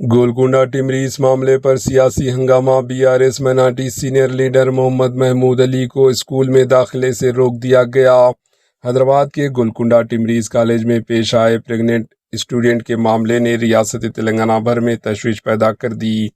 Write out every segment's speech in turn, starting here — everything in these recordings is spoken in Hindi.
गोलकुंडा टिमरीज मामले पर सियासी हंगामा। BRS minority senior leader Mohammed Mahmood Ali को स्कूल में दाखिले से रोक दिया गया। हैदराबाद के गोलकुंडा टिमरीज कॉलेज में पेश आए प्रेग्नेंट स्टूडेंट के मामले ने रियासत तेलंगाना भर में तशवीश पैदा कर दी,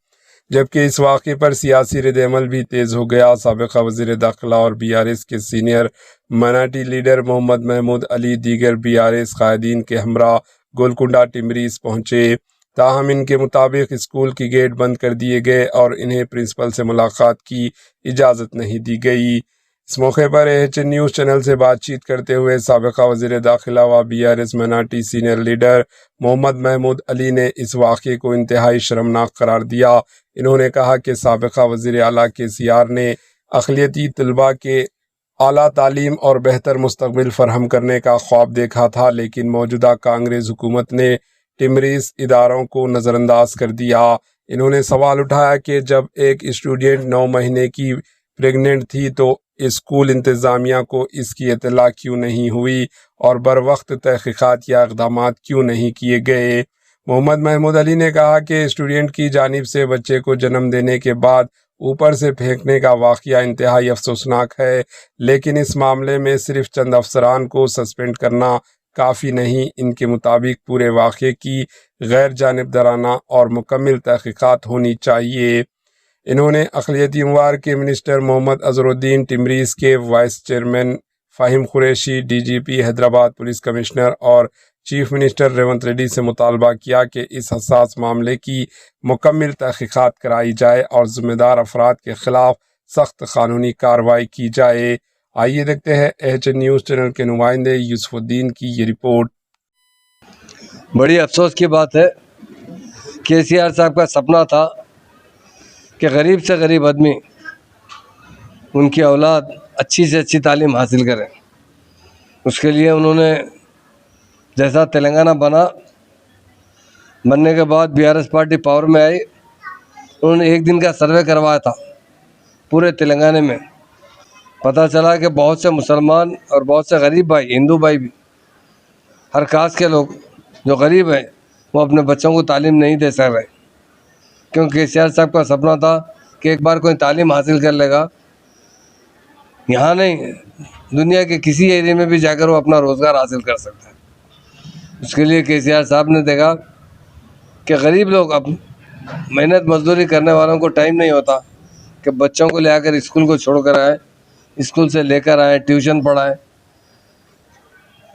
जबकि इस वाक़े पर सियासी रद्द-ए-अमल भी तेज़ हो गया। साबिक़ा वज़ीर दाखिला और बीआरएस के senior minority leader Mohammed Mahmood Ali दीगर बीआरएस कायदीन के हमरा गोलकुंडा टिमरीज पहुँचे, ताहम इनके मुताबिक स्कूल की गेट बंद कर दिए गए और इन्हें प्रिंसिपल से मुलाकात की इजाज़त नहीं दी गई। इस मौके पर AHN न्यूज़ चैनल से बातचीत करते हुए साबिक़ा वज़ीर दाखिला व BRS minority senior leader Mohammed Mahmood Ali ने इस वाक़े को इंतहाई शर्मनाक करार दिया। इन्होंने कहा कि साबिक़ा वज़ीर आला KCR ने अक़लियती तलबा के आला तालीम और बेहतर मुस्तक़बिल फ़राहम करने का ख्वाब देखा था, लेकिन मौजूदा कांग्रेस हुकूमत ने टिमरीज इदारों को नज़रअंदाज कर दिया। इन्होंने सवाल उठाया कि जब एक स्टूडेंट 9 महीने की प्रेग्नेंट थी तो स्कूल इंतज़ामिया को इसकी इत्तला क्यों नहीं हुई और बर वक्त तहक़ीक़ात या इक़दाम क्यों नहीं किए गए। मोहम्मद महमूद अली ने कहा कि स्टूडेंट की जानिब से बच्चे को जन्म देने के बाद ऊपर से फेंकने का वाक़या इंतहाई अफसोसनाक है, लेकिन इस मामले में सिर्फ चंद अफसरान को सस्पेंड करना काफ़ी नहीं। इनके मुताबिक पूरे वाक़े की गैर जानिबदाराना और मुकम्मल तहक़ीक़ात होनी चाहिए। इन्होंने अक़लियती अमवार के मिनिस्टर मोहम्मद अज़हरुद्दीन, टिमरीज के vice chairman Fahim Qureshi, DGP Hyderabad, police commissioner और चीफ मिनिस्टर रेवंत रेड्डी से मुतालबा किया कि इस हसास मामले की मुकम्मल तहक़ीक़ात कराई जाए और ज़िम्मेदार अफराद के ख़िलाफ़ सख्त क़ानूनी कार्रवाई की जाए। आइए देखते हैं AHN न्यूज़ चैनल के नुमाइंदे यूसुफुद्दीन की ये रिपोर्ट। बड़ी अफसोस की बात है, KCR साहब का सपना था कि गरीब से गरीब आदमी, उनकी औलाद अच्छी से अच्छी तालीम हासिल करें। उसके लिए उन्होंने जैसा तेलंगाना बनने के बाद BRS पार्टी पावर में आई, उन्होंने एक दिन का सर्वे करवाया था पूरे तेलंगाना में। पता चला कि बहुत से मुसलमान और बहुत से गरीब भाई, हिंदू भाई भी, हर कास्ट के लोग जो गरीब हैं वो अपने बच्चों को तालीम नहीं दे सक रहे, क्योंकि KCR साहब का सपना था कि एक बार कोई तालीम हासिल कर लेगा, यहाँ नहीं दुनिया के किसी एरिया में भी जाकर वो अपना रोज़गार हासिल कर सकता है। उसके लिए KCR साहब ने देखा कि गरीब लोग, अब मेहनत मजदूरी करने वालों को टाइम नहीं होता कि बच्चों को ले आकर स्कूल को छोड़ कर आए, स्कूल से लेकर आए, ट्यूशन पढ़ाएं।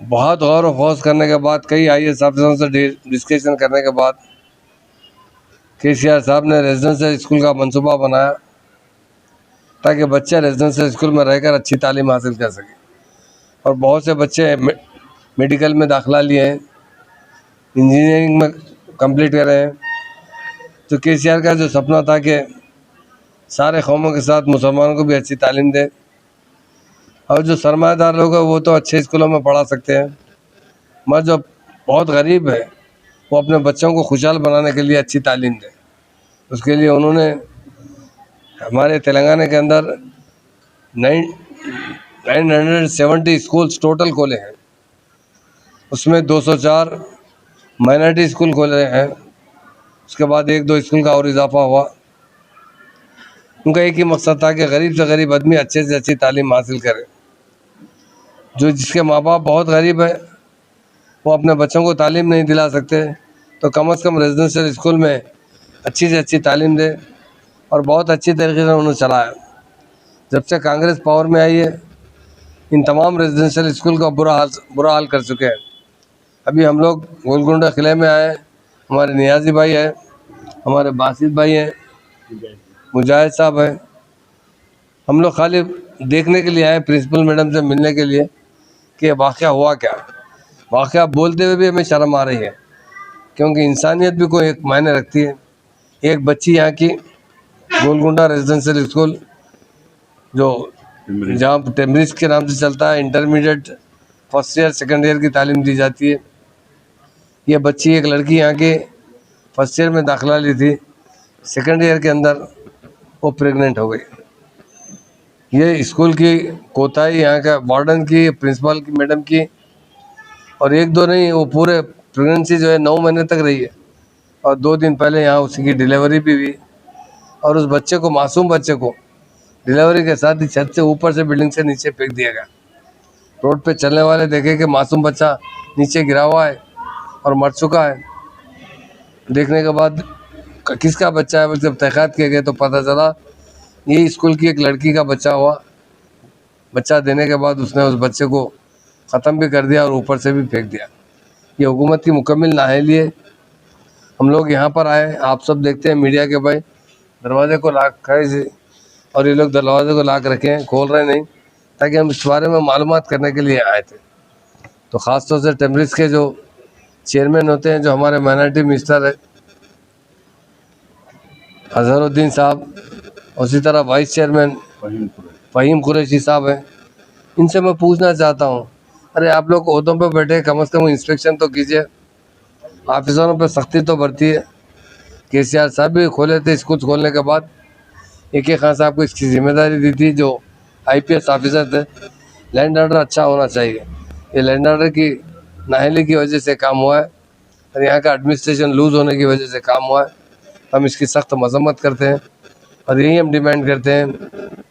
बहुत गौर व फौज करने के बाद, कई IAS अफसरों से डिस्कशन करने के बाद KCR साहब ने रेजिडेंशियल स्कूल का मंसूबा बनाया ताकि बच्चे रेजिडेंशियल स्कूल में रहकर अच्छी तालीम हासिल कर सकें। और बहुत से बच्चे मेडिकल में दाखिला लिए हैं, इंजीनियरिंग में कंप्लीट कर रहे हैं। तो KCR का जो सपना था कि सारे कौमों के साथ मुसलमानों को भी अच्छी तालीम दे, और जो सरमायादार लोग हैं वो तो अच्छे स्कूलों में पढ़ा सकते हैं, मगर जो बहुत गरीब है वो अपने बच्चों को खुशहाल बनाने के लिए अच्छी तालीम दे। उसके लिए उन्होंने हमारे तेलंगाना के अंदर 970 स्कूल्स टोटल खोले हैं। उसमें 204 माइनॉरिटी स्कूल खोले हैं। उसके बाद 1-2 स्कूल का और इजाफा हुआ। उनका एक ही मकसद था कि गरीब से गरीब आदमी अच्छे से अच्छी तालीम हासिल करे। जिसके माँ बाप बहुत गरीब है, वो अपने बच्चों को तालीम नहीं दिला सकते, तो कम से कम रेजिडेंशियल स्कूल में अच्छी से अच्छी तालीम दे। और बहुत अच्छी तरीके से उन्होंने चलाया। जब से कांग्रेस पावर में आई है, इन तमाम रेजिडेंशियल स्कूल का बुरा हाल कर चुके हैं। अभी हम लोग गोलकुंडा किले में आए, हमारे नियाजी भाई हैं, हमारे बासित भाई हैं, मुजाहिद साहब हैं। हम लोग खाली देखने के लिए आए, प्रिंसिपल मैडम से मिलने के लिए कि वाक़या हुआ क्या। वाक़या बोलते हुए भी हमें शर्म आ रही है, क्योंकि इंसानियत भी कोई एक मायने रखती है। एक बच्ची यहाँ की गोलकुंडा रेजिडेंशियल स्कूल, जो जहाँ टिमरीज के नाम से चलता है, intermediate first year second year की तालीम दी जाती है। ये बच्ची, एक लड़की यहाँ के फर्स्ट ईयर में दाखिला ली थी, सेकेंड ईयर के अंदर वो प्रेग्नेंट हो गई। ये स्कूल की कोताही यहाँ का वार्डन की, प्रिंसिपल की, मैडम की, और 1-2 नहीं, वो पूरे प्रेगनेंसी जो है 9 महीने तक रही है। और 2 दिन पहले यहाँ उसी की डिलीवरी भी हुई और उस बच्चे को, मासूम बच्चे को, डिलीवरी के साथ ही छत से ऊपर से बिल्डिंग से नीचे फेंक दिया गया। रोड पे चलने वाले देखे कि मासूम बच्चा नीचे गिरा हुआ है और मर चुका है। देखने के बाद किसका बच्चा है जब तहकीकात किए गए तो पता चला ये स्कूल की एक लड़की का बच्चा हुआ। बच्चा देने के बाद उसने उस बच्चे को ख़त्म भी कर दिया और ऊपर से भी फेंक दिया। ये हुकूमत की मुकम्मल नाअहली है। हम लोग यहाँ पर आए, आप सब देखते हैं मीडिया के भाई दरवाजे को लाक खड़े से और ये लोग दरवाजे को लाक रखे हैं, खोल रहे नहीं, ताकि हम इस बारे में मालूमात करने के लिए आए थे। तो ख़ास तौर से टेम्ब्रिज के जो चेयरमैन होते हैं, जो हमारे माइनॉरिटी मिनिस्टर है अजहरुद्दीन साहब, उसी तरह वाइस चेयरमैन फ़हीम कुरैशी साहब हैं, इनसे मैं पूछना चाहता हूँ, अरे आप लोग ओहदों पर बैठे, कम से कम इंस्पेक्शन तो कीजिए, ऑफिसरों पर सख्ती तो बरतिए। KCR साहब भी खोले थे स्कूल खोलने के बाद, AK खान साहब को इसकी जिम्मेदारी दी थी, जो IPS ऑफिसर थे। लैंड ऑर्डर अच्छा होना चाहिए, ये लैंड ऑर्डर की नाअहली की वजह से काम हुआ है और यहाँ का एडमिनिस्ट्रेशन लूज़ होने की वजह से काम हुआ है। हम इसकी सख्त मजम्मत करते हैं और यही हम डिमांड करते हैं,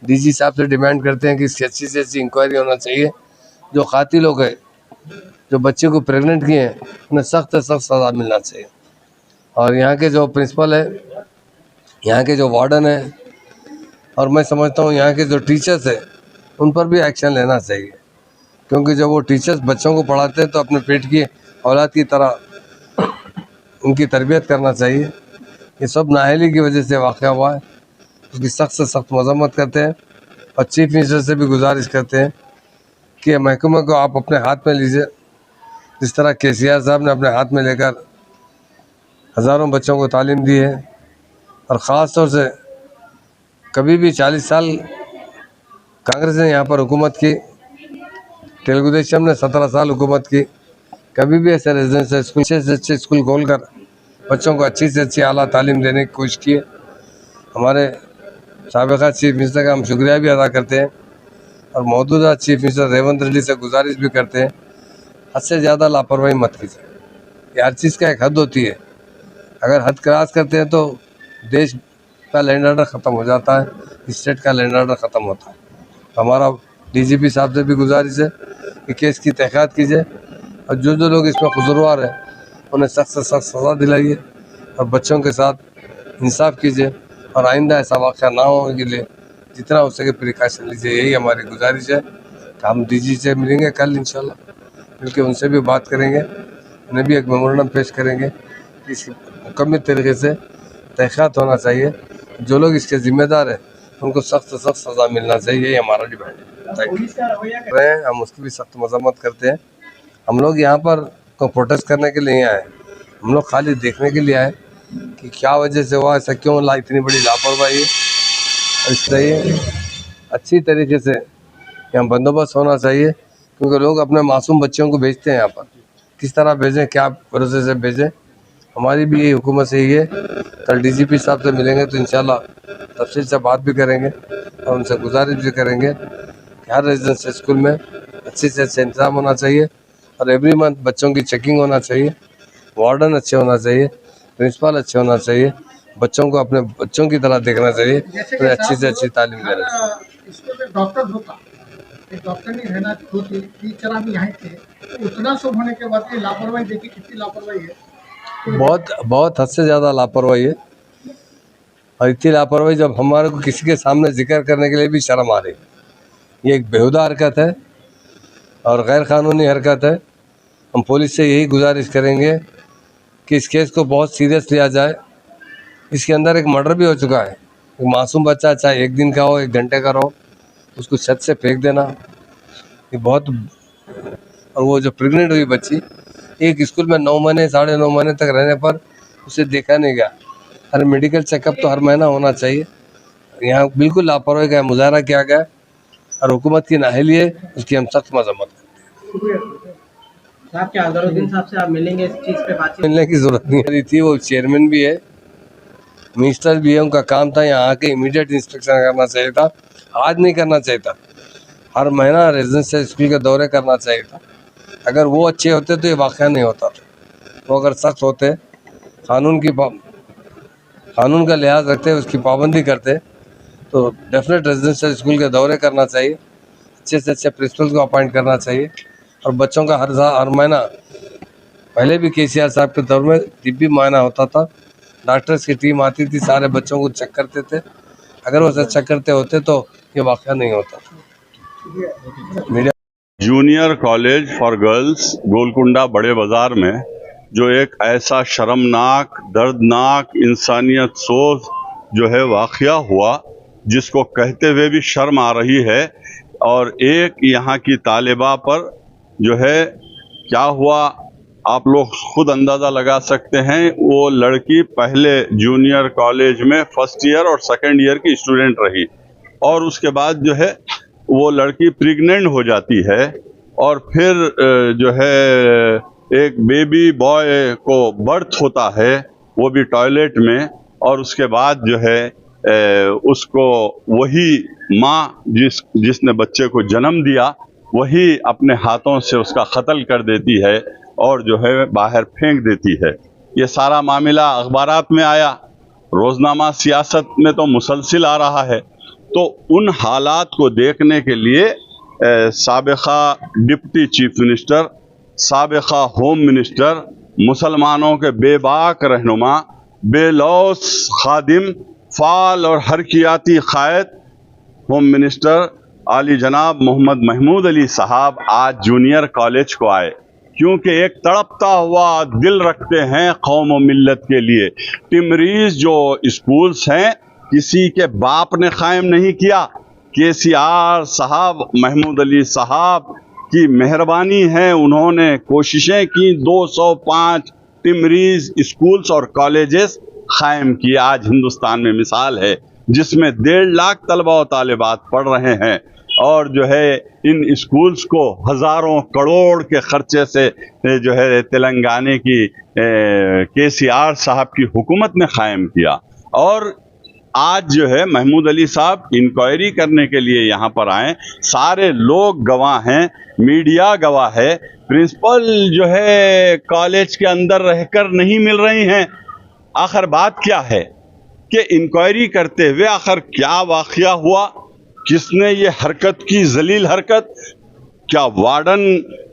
DG साहब से डिमांड करते हैं कि इसकी अच्छी से अच्छी इंक्वायरी होना चाहिए। जो कातिल लोग हैं, जो बच्चे को प्रेग्नेंट किए हैं, उन्हें सख्त से सख्त सज़ा मिलना चाहिए। और यहाँ के जो प्रिंसिपल है, यहाँ के जो वार्डन है, और मैं समझता हूँ यहाँ के जो टीचर्स हैं, उन पर भी एक्शन लेना चाहिए, क्योंकि जब वो टीचर्स बच्चों को पढ़ाते हैं तो अपने पेट की औलाद की तरह उनकी तरबियत करना चाहिए। ये सब नाअहली की वजह से वाक़या हुआ है, उसकी सख्त से सख्त मजम्मत करते हैं और चीफ मिनिस्टर से भी गुजारिश करते हैं कि महकमे को आप अपने हाथ में लीजिए, जिस तरह KCR साहब ने अपने हाथ में लेकर हज़ारों बच्चों को तालीम दी है। और ख़ास तौर से कभी भी 40 साल कांग्रेस ने यहाँ पर हुकूमत की, तेलुगु देशम ने 17 साल हुकूमत की, कभी भी ऐसे रेजिडेंशियल स्कूल से अच्छे स्कूल खोल कर बच्चों को अच्छी से अच्छी आला तालीम देने की कोशिश की है। हमारे साबिक़ा चीफ मिनिस्टर का हम शुक्रिया भी अदा करते हैं और मौजूदा चीफ मिनिस्टर रेवंत रेड्डी से गुजारिश भी करते हैं, हद से ज़्यादा लापरवाही मत कीजिए। ये हर चीज़ का एक हद होती है, अगर हद क्रॉस करते हैं तो देश का लैंड ऑर्डर ख़त्म हो जाता है, स्टेट का लैंड ऑर्डर ख़त्म होता है। हमारा DGP साहब से भी गुजारिश है कि केस की तहक़ीक़ात कीजिए और जो जो लोग इसमें कसूरवार हैं उन्हें सख्त से सख्त सज़ा दिलाइए और बच्चों के साथ इंसाफ कीजिए और आइंदा ऐसा वाक़या ना होने के लिए जितना हो सके प्रिकॉशन लीजिए। यही हमारी गुजारिश है। हम DG से मिलेंगे कल इंशाल्लाह, क्योंकि उनसे भी बात करेंगे, उन्हें भी एक मेमोरेंडम पेश करेंगे कि इसकी मुकम्मल तरीके से तहक़ीक़ात होना चाहिए, जो लोग इसके ज़िम्मेदार हैं उनको सख्त से सख्त सज़ा मिलना चाहिए। यही हमारा डिमांड है। Thank you. हम उसकी भी सख्त मजम्मत करते हैं। हम लोग यहाँ पर को प्रोटेस्ट करने के लिए नहीं आए, हम लोग खाली देखने के लिए आए कि क्या वजह से हुआ, ऐसा क्यों इतनी बड़ी लापरवाही। इसलिए अच्छी तरीके से यहाँ बंदोबस्त होना चाहिए, क्योंकि लोग अपने मासूम बच्चों को भेजते हैं यहाँ पर, किस तरह भेजें, क्या भरोसे से भेजें। हमारी भी यही हुकूमत से ही है। कल DGP साहब से मिलेंगे तो इंशाल्लाह तफसील से बात भी करेंगे और उनसे गुजारिश भी करेंगे कि हर रेजिडेंशियल स्कूल में अच्छे से अच्छा इंतज़ाम होना चाहिए और एवरी मंथ बच्चों की चेकिंग होना चाहिए, वार्डन अच्छे होना चाहिए, प्रिंसिपल अच्छे होना चाहिए, बच्चों को अपने बच्चों की तरह देखना चाहिए और अच्छी से अच्छी तालीम देना चाहिए। स्कूल में डॉक्टर होता, एक डॉक्टर नहीं रहना होती, टीचर भी यहाँ थे, तो उतना सब होने के बाद ये लापरवाही, देखिए कितनी लापरवाही है। बहुत हद से ज़्यादा लापरवाही है और इतनी लापरवाही जब हमारे को किसी के सामने जिक्र करने के लिए भी शर्म आ रही। ये एक बेहुदा हरकत है और गैर कानूनी हरकत है। हम पुलिस से यही गुजारिश करेंगे कि इस केस को बहुत सीरियस लिया जाए। इसके अंदर एक मर्डर भी हो चुका है, एक मासूम बच्चा, चाहे 1 दिन का हो, 1 घंटे का हो, उसको छत से फेंक देना ये बहुत। और वो जो प्रेग्नेंट हुई बच्ची, एक स्कूल में 9 महीने 9.5 महीने तक रहने पर उसे देखा नहीं गया। हर मेडिकल चेकअप तो हर महीना होना चाहिए। यहाँ बिल्कुल लापरवाही का मुजाहरा किया गया और हुकूमत की नाअहली है, उसकी हम सख्त मजम्मत करते हैं। साहब क्या अजहरुद्दीन साहब से आप मिलेंगे, इस चीज़ पे बातचीत? मिलने की ज़रूरत नहीं रही थी, वो चेयरमैन भी है, मिनिस्टर भी है, उनका काम था यहाँ आके इमीडिएट इंस्पेक्शन करना चाहिए था, आज नहीं करना चाहिए था। हर महीना रेजिडेंशियल स्कूल के दौरे करना चाहिए था। अगर वो अच्छे होते तो ये वाक़या नहीं होता था। वो अगर सख्त होते कानून का लिहाज रखते उसकी पाबंदी करते तो डेफिनेट रेजिडेंशियल स्कूल के दौरे करना चाहिए, अच्छे से अच्छे प्रिंसिपल को अपॉइंट करना चाहिए और बच्चों का हर महीना, पहले भी केसीआर साहब के दौर में दिव्य मुआयना होता था, डॉक्टर्स की टीम आती थी, सारे बच्चों को चेक करते थे। अगर वो चेक करते होते तो ये वाक़या नहीं होता। Media junior college for girls Golconda बड़े बाजार में जो एक ऐसा शर्मनाक, दर्दनाक, इंसानियत सोज जो है वाक़या हुआ, जिसको कहते हुए भी शर्म आ रही है। और एक यहाँ की तालिबा पर जो है क्या हुआ आप लोग खुद अंदाज़ा लगा सकते हैं। वो लड़की पहले जूनियर कॉलेज में फर्स्ट ईयर और सेकेंड ईयर की स्टूडेंट रही और उसके बाद जो है वो लड़की प्रेग्नेंट हो जाती है और फिर जो है एक बेबी बॉय को बर्थ होता है, वो भी टॉयलेट में, और उसके बाद जो है उसको वही माँ जिसने बच्चे को जन्म दिया वही अपने हाथों से उसका कत्ल कर देती है और जो है बाहर फेंक देती है। ये सारा मामला अखबारात में आया, रोजनामा सियासत में तो मुसलसिल आ रहा है। तो उन हालात को देखने के लिए साबिका डिप्टी चीफ मिनिस्टर, साबिका होम मिनिस्टर, मुसलमानों के बेबाक रहनुमा, बेलौस खादिम, फाल और हरकियाती कायद होम मिनिस्टर आली जनाब मोहम्मद महमूद अली साहब आज जूनियर कॉलेज को आए, क्योंकि एक तड़पता हुआ दिल रखते हैं कौम और मिल्लत के लिए। टिमरीज जो स्कूल्स हैं किसी के बाप ने कायम नहीं किया, केसीआर साहब, महमूद अली साहब की मेहरबानी है, उन्होंने कोशिशें की, 205 टिमरीज स्कूल्स और कॉलेजेस कायम किए। आज हिंदुस्तान में मिसाल है जिसमें 1.5 लाख तलबा और तालिबात पढ़ रहे हैं और जो है इन स्कूल्स को हज़ारों करोड़ के खर्चे से जो है तेलंगाना की केसीआर साहब की हुकूमत ने कायम किया। और आज जो है महमूद अली साहब इंक्वायरी करने के लिए यहाँ पर आए, सारे लोग गवाह हैं, मीडिया गवाह है, प्रिंसिपल जो है कॉलेज के अंदर रहकर नहीं मिल रही हैं। आखिर बात क्या है कि इंक्वायरी करते हुए आखिर क्या वाक़या हुआ, किसने ये हरकत की, जलील हरकत, क्या वार्डन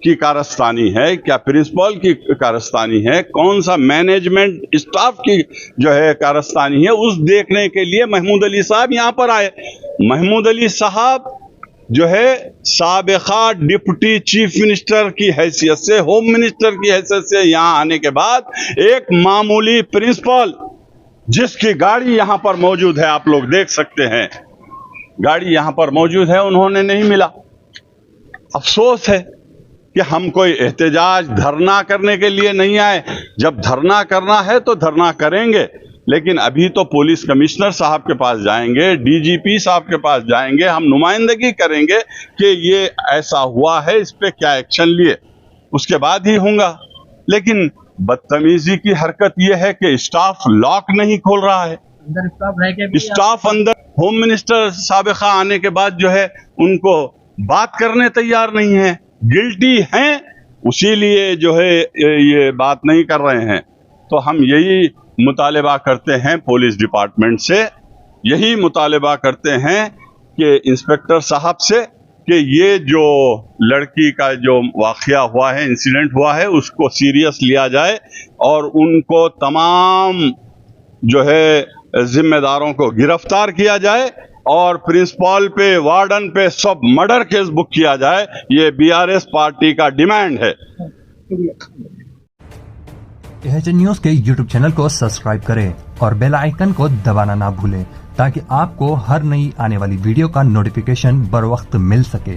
की कारस्तानी है, क्या प्रिंसिपल की कारस्तानी है, कौन सा मैनेजमेंट स्टाफ की जो है कारस्तानी है, उस देखने के लिए महमूद अली साहब यहाँ पर आए। महमूद अली साहब जो है साबिका डिप्टी चीफ मिनिस्टर की हैसियत से, होम मिनिस्टर की हैसियत से यहाँ आने के बाद एक मामूली प्रिंसिपल जिसकी गाड़ी यहाँ पर मौजूद है, आप लोग देख सकते हैं, गाड़ी यहाँ पर मौजूद है, उन्होंने नहीं मिला। अफसोस है कि हम कोई एहतजाज धरना करने के लिए नहीं आए। जब धरना करना है तो धरना करेंगे, लेकिन अभी तो पुलिस कमिश्नर साहब के पास जाएंगे, डीजीपी साहब के पास जाएंगे, हम नुमाइंदगी करेंगे कि ये ऐसा हुआ है, इस पे क्या एक्शन लिए, उसके बाद ही होगा। लेकिन बदतमीजी की हरकत यह है कि स्टाफ लॉक नहीं खोल रहा है, स्टाफ अंदर, होम मिनिस्टर साबिका आने के बाद जो है उनको बात करने तैयार नहीं है, गिल्टी हैं, उसीलिए जो है ये बात नहीं कर रहे हैं। तो हम यही मुतालिबा करते हैं पुलिस डिपार्टमेंट से, यही मुतालिबा करते हैं कि इंस्पेक्टर साहब से कि ये जो लड़की का जो वाक़या हुआ है, इंसिडेंट हुआ है, उसको सीरियस लिया जाए और उनको तमाम जो है जिम्मेदारों को गिरफ्तार किया जाए और प्रिंसिपल पे, वार्डन पे सब मर्डर केस बुक किया जाए। ये बीआरएस पार्टी का डिमांड है। एचएन न्यूज के यूट्यूब चैनल को सब्सक्राइब करें और बेल आइकन को दबाना ना भूलें ताकि आपको हर नई आने वाली वीडियो का नोटिफिकेशन बर वक्त मिल सके।